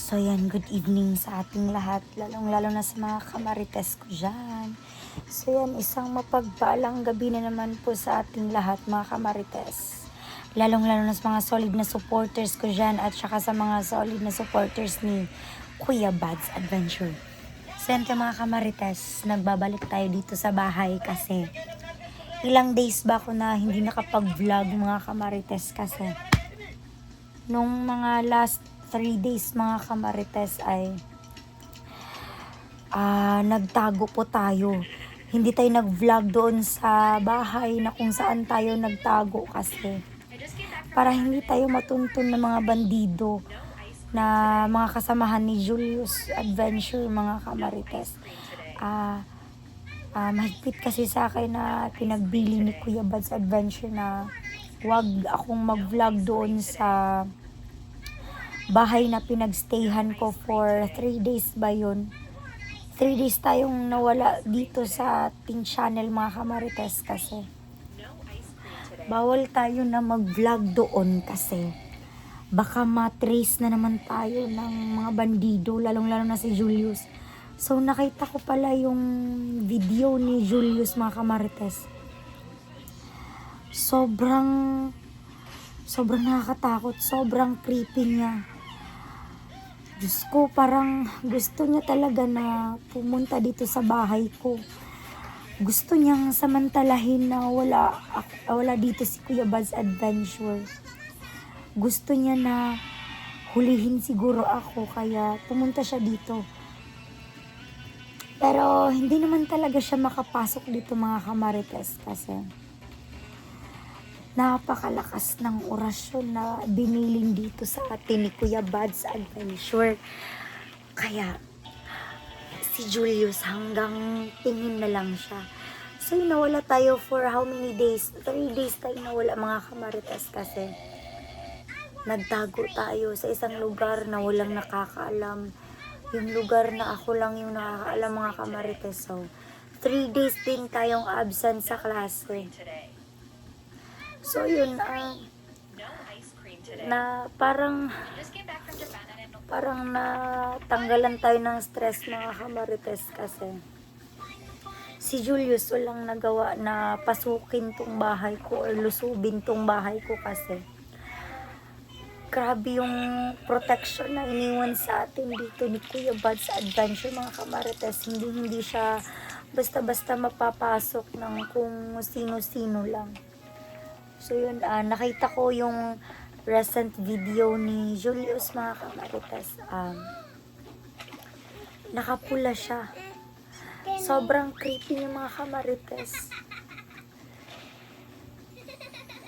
So yan, good evening sa ating lahat, lalong-lalo na sa mga kamarites ko dyan. So yan, isang mapagpalang gabi na naman po sa ating lahat mga kamarites. Lalong-lalo na sa mga solid na supporters ko dyan at saka sa mga solid na supporters ni Kuya Bad's Adventure. So yan mga kamarites, nagbabalik tayo dito sa bahay kasi ilang days ba ako na hindi nakapag-vlog mga kamarites kasi nung mga last 3 days mga kamarites ay nagtago po tayo. Hindi tayo nag-vlog doon sa bahay na kung saan tayo nagtago kasi para hindi tayo matuntun ng mga bandido na mga kasamahan ni Julius Adventure mga kamarites. Mahigpit kasi sa akin na pinagbili ni Kuya Bad's Adventure na wag akong mag-vlog doon sa bahay na pinagstayhan ko for 3 days ba yun. 3 days tayong nawala dito sa ating channel mga kamarites kasi bawal tayo na mag-vlog doon kasi baka matrace na naman tayo ng mga bandido, lalong-lalo na si Julius. So nakita ko pala yung video ni Julius mga kamarites. Sobrang nakakatakot, sobrang creepy niya. Diyos ko, parang gusto niya talaga na pumunta dito sa bahay ko. Gusto niyang samantalahin na wala dito si Kuya Bad's Adventure. Gusto niya na hulihin siguro ako kaya pumunta siya dito. Pero hindi naman talaga siya makapasok dito mga kamarites kasi napakalakas ng orasyon na binilin dito sa atin ni Kuya Bad's Adventure. Kaya si Julius hanggang tingin na lang siya. So nawala tayo for how many days? 3 days tayo nawala mga kamarites kasi nagtago tayo sa isang lugar na walang nakakaalam. Yung lugar na ako lang yung nakakaalam mga kamarites. So 3 days din tayong absent sa klase. So yun, na parang natanggalan tayo ng stress mga kamarites kasi si Julius walang nagawa na pasukin tong bahay ko or lusubin tong bahay ko kasi grabe yung protection na iniwan sa atin dito ni Kuya Bad's Adventure mga kamarites. Hindi siya basta-basta mapapasok ng kung sino-sino lang. So yun, nakita ko yung recent video ni Julius mga kamarites. Nakapula siya. Sobrang creepy yung mga kamarites.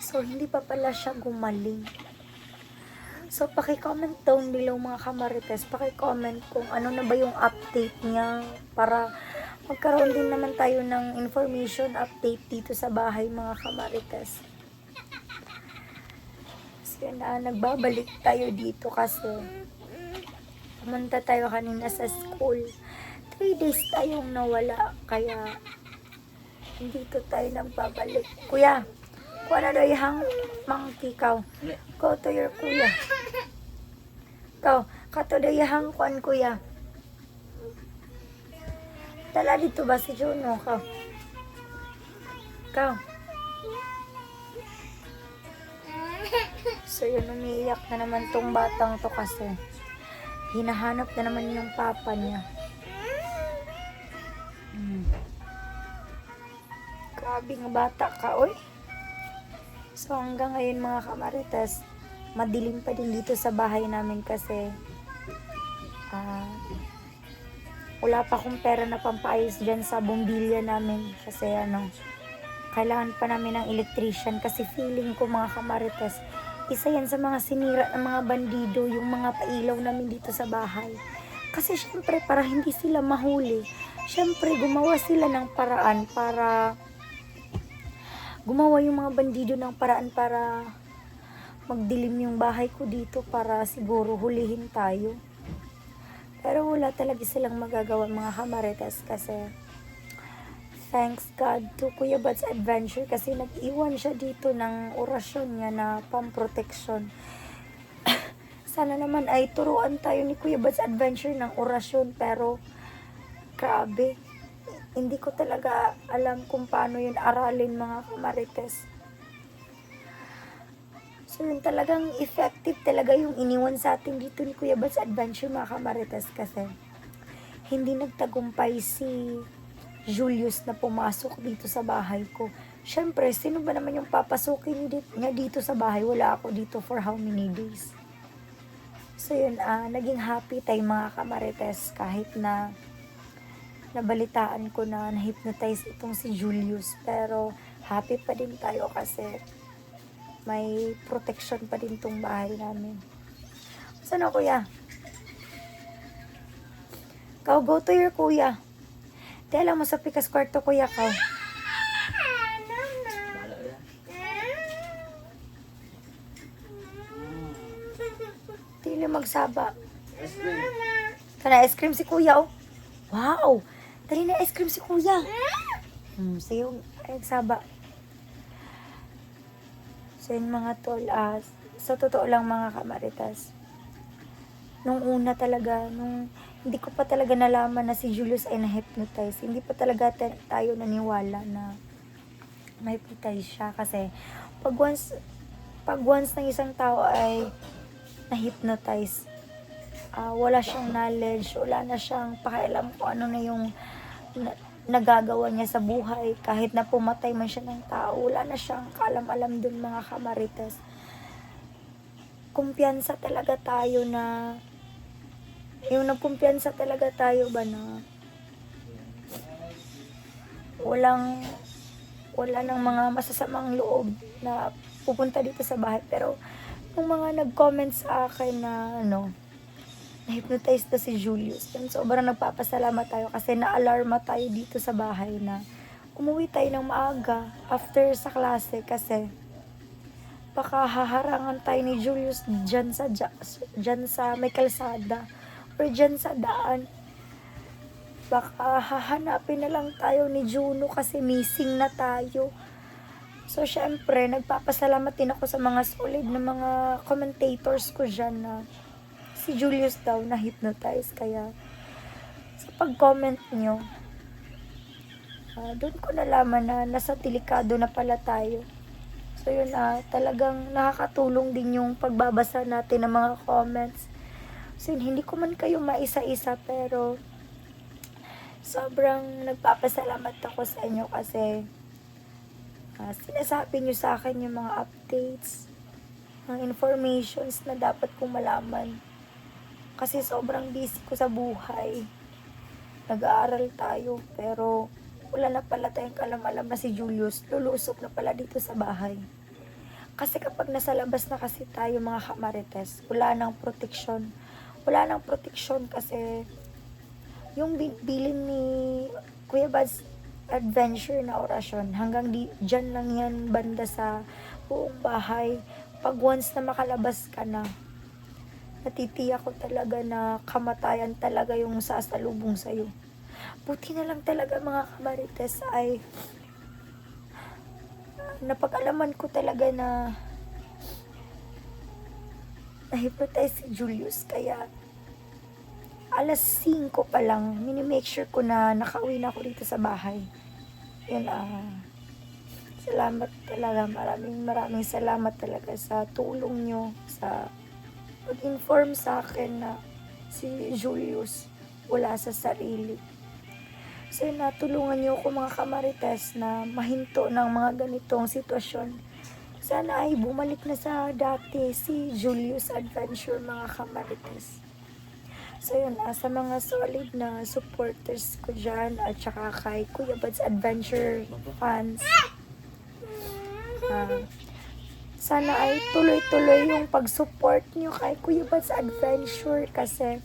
So hindi pa pala siya gumaling. So paki-comment down below mga kamarites. Paki-comment kung ano na ba yung update niya para magkaroon din naman tayo ng information update dito sa bahay mga kamarites. Yun, nagbabalik tayo dito kasi pumunta tayo kanina sa school. 3 days tayong nawala kaya dito tayo nagbabalik. Kuya, kuha na daw yung monkey cow. Go to your kuya. Ikaw, kato daw yung kuan kuya. Tala dito ba si Juno? Ikaw. So yun, umiiyak na naman tong batang to kasi hinahanap na naman yung papa niya. Grabe nga bata ka, oy. So hanggang ngayon mga kamarites, madilim pa din dito sa bahay namin kasi wala pa akong pera na pampaayos dyan sa bumbilya namin kasi kailangan pa namin ng electrician kasi feeling ko mga kamarites, isa yan sa mga sinira ng mga bandido, yung mga pailaw namin dito sa bahay. Kasi syempre para hindi sila mahuli, syempre gumawa sila ng paraan para gumawa yung mga bandido ng paraan para magdilim yung bahay ko dito para siguro hulihin tayo. Pero wala talaga silang magagawa mga kamarites kasi thanks God to Kuya Bad's Adventure kasi nag-iwan siya dito ng orasyon niya na pamproteksyon Sana naman ay turuan tayo ni Kuya Bad's Adventure ng orasyon, pero grabe. Hindi ko talaga alam kung paano yun aralin, mga kamarites. So yun, talagang effective talaga yung iniwan sa atin dito ni Kuya Bad's Adventure, mga kamarites, kasi hindi nagtagumpay si Julius na pumasok dito sa bahay ko. Syempre, sino ba naman yung papasukin niya dito sa bahay? Wala ako dito for how many days? So yun, naging happy tayo, mga kamarites, kahit na nabalitaan ko na na-hypnotize itong si Julius. Pero happy pa din tayo kasi may protection pa din tong bahay namin. Saan na, kuya? Kau, go to your kuya. Tela mo sa pikas kwarto, kuya, kau. Tila magsaba. Kana ice cream si kuya, oh. Wow! Dali na ice cream si kuya. Sige, nagsaba. So yun, mga tol, sa totoo lang, mga kamaritas, nung una talaga, nung hindi ko pa talaga nalaman na si Julius ay na-hypnotize, hindi pa talaga tayo naniwala na ma-hypnotize siya. Kasi pag once ng isang tao ay na-hypnotize, wala siyang knowledge, wala na siyang pakialam kung ano na yung nagagawa niya sa buhay. Kahit na pumatay man siya ng tao, wala na siyang kaalam-alam dun, mga kamarites. Kumpiyansa talaga tayo na yung nagkumpiyansa talaga tayo ba na wala ng mga masasamang loob na pupunta dito sa bahay. Pero yung mga nag-comment sa akin na na-hypnotize na si Julius, then sobrang nagpapasalamat tayo kasi na-alarma tayo dito sa bahay na umuwi tayo ng maaga after sa klase, kasi baka haharangan tayo ni Julius dyan sa may kalsada or dyan sa daan. Baka hahanapin na lang tayo ni Juno kasi missing na tayo. So syempre, nagpapasalamat din ako sa mga solid na mga commentators ko dyan na si Julius daw na hypnotize. Kaya sa pag-comment nyo, doon ko nalaman na nasa delikado na pala tayo. So yun, talagang nakakatulong din yung pagbabasa natin ng mga comments. So yun, hindi ko man kayo maisa-isa, pero sobrang nagpapasalamat ako sa inyo kasi sinasabi nyo sa akin yung mga updates, mga informations na dapat kong malaman. Kasi sobrang busy ko sa buhay. Nag-aaral tayo, pero wala na pala tayong kalam-alam na si Julius lulusok na pala dito sa bahay. Kasi kapag nasa labas na kasi tayo, mga kamarites, wala nang protection. Wala nang protection kasi yung bilin ni Kuya Bad's Adventure na orasyon, hanggang dyan lang yan banda sa buong bahay. Pag once na makalabas ka na, natitiyak ko talaga na kamatayan talaga yung sasalubong sa'yo. Buti na lang talaga, mga kamarites, ay napag-alaman ko talaga na na-hypnotize si Julius. Kaya alas 5 pa lang, mini-make sure ko na nakauwi na ako dito sa bahay. Yun, salamat talaga, maraming salamat talaga sa tulong nyo, sa pag-inform sa akin na si Julius wala sa sarili. So natulungan nyo ako, mga kamarites, na mahinto ng mga ganitong sitwasyon. Sana ay bumalik na sa dati si Julius Adventure, mga kamarites. So yun, sa mga solid na supporters ko dyan, at saka kay Kuya Bad's Adventure fans, sana ay tuloy-tuloy yung pag-support nyo kay Kuya Bad's Adventure, kasi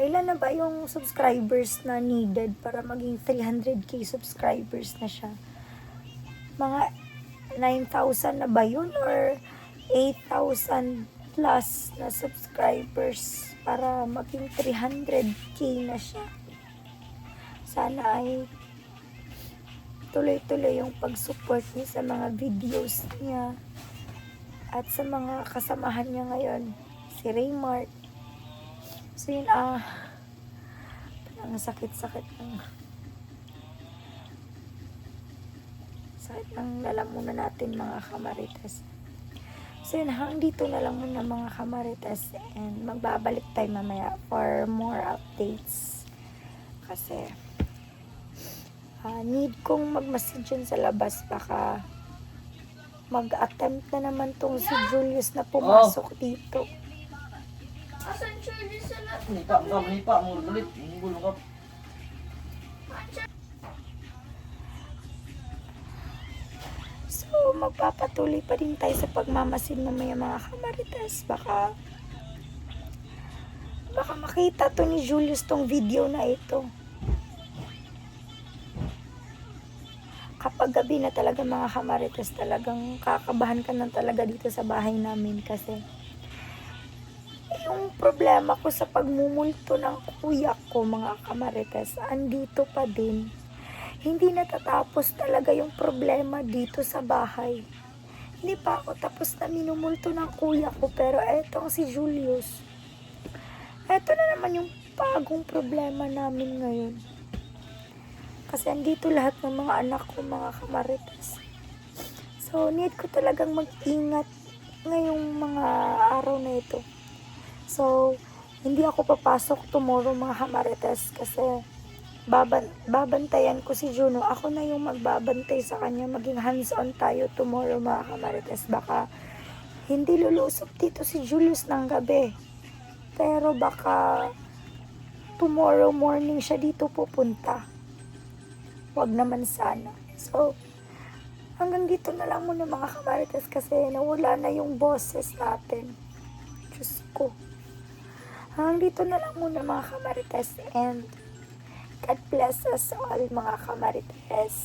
ilan na ba yung subscribers na needed para maging 300k subscribers na siya? Mga 9,000 na ba yun or 8,000 plus na subscribers para maging 300k na siya? Sana ay tuloy-tuloy yung pag-support niya sa mga videos niya. At sa mga kasamahan niya ngayon, si Raymart. So yun, ang sakit-sakit ng lalamunan natin mga kamarites. So yun, dito na lang muna mga kamarites, and magbabalik tayo mamaya for more updates. Kasi need kong magmasid dyan sa labas, baka mag-attempt na naman tong si Julius na pumasok dito. Asan Julius sa lahat? Manipa, mo ulit. Gulo ka. So, magpapatuloy pa din tayo sa pagmamasid mamaya mga kamarites. Baka makita to ni Julius tong video na ito. Kapag gabi na talaga mga kamarites, talagang kakabahan ka na talaga dito sa bahay namin kasi yung problema ko sa pagmumulto ng kuya ko mga kamarites, andito pa din. Hindi natatapos talaga yung problema dito sa bahay. Hindi pa ako tapos na minumulto ng kuya ko, pero etong si Julius, eto na naman yung bagong problema namin ngayon. Kasi andito lahat ng mga anak ko mga kamarites. So need ko talagang mag-ingat ngayong mga araw na ito. So hindi ako papasok tomorrow mga kamarites kasi babantayan ko si Juno. Ako na yung magbabantay sa kanya. Maging hands-on tayo tomorrow mga kamarites. Baka hindi lulusob dito si Julius ng gabi. Pero baka tomorrow morning siya dito pupunta. Wag naman sana. So, hanggang dito na lang muna mga kamarites kasi nawala na yung boses natin. Diyos ko. Hanggang dito na lang muna mga kamarites, and God bless us all mga kamarites.